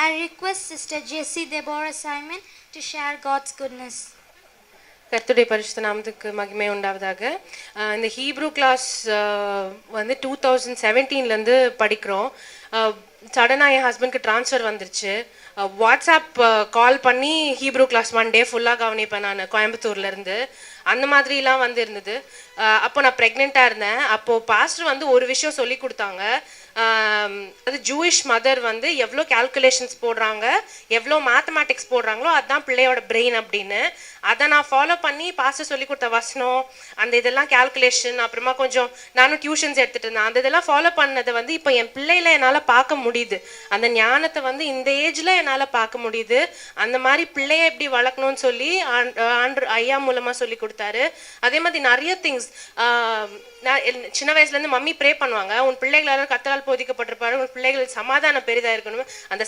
I request Sister Jessie Deborah Simon to share God's goodness. கர்த்தருடைய பரிசுத்த நாமத்துக்கு மகிமை உண்டாவதாக. இந்த ஹீப்ரூ கிளாஸ் வந்து 2017லேருந்து படிக்கிறோம். சடனாக என் ஹஸ்பண்ட்க்கு ட்ரான்ஸ்ஃபர் வந்துருச்சு. வாட்ஸ்அப் கால் பண்ணி ஹீப்ரூ கிளாஸ் 1 டே ஃபுல்லாக கவனிப்பேன் நான் கோயம்புத்தூர்லேருந்து. அந்த மாதிரிலாம் வந்து இருந்தது. அப்போ நான் ப்ரெக்னெண்ட்டாக இருந்தேன். அப்போது பாஸ்டர் வந்து ஒரு விஷயம் சொல்லி கொடுத்தாங்க. அது ஜூயிஷ் மதர் வந்து எவ்வளோ கேல்குலேஷன்ஸ் போடுறாங்க, எவ்வளோ மேத்தமேட்டிக்ஸ் போடுறாங்களோ அதுதான் பிள்ளையோட பிரெயின் அப்படின்னு. அதை நான் ஃபாலோ பண்ணி பாஸ்டர் சொல்லி கொடுத்த வசனம், அந்த இதெல்லாம் கேல்குலேஷன், அப்புறமா கொஞ்சம் நானும் டியூஷன்ஸ் எடுத்துகிட்டு இருந்தேன். அந்த இதெல்லாம் ஃபாலோ பண்ணதை வந்து இப்போ என் பிள்ளையில என்னால் பார்க்க முடியுது. அந்த ஞானத்தை வந்து இந்த ஏஜில் என்னால் பார்க்க முடியுது. அந்த மாதிரி பிள்ளைய எப்படி வளர்க்கணும்னு சொல்லி ஐயா மூலமாக சொல்லி கொடுத்தாரு. அதே மாதிரி நிறைய திங்ஸ். நான் சின்ன வயசுலேருந்து மம்மி ப்ரே பண்ணுவாங்க, உன் பிள்ளைகளால் கர்த்தரால் போதிக்கப்பட்டிருப்பாரு, உன் பிள்ளைகள் சமாதானம் பெரிதாக இருக்கணும். அந்த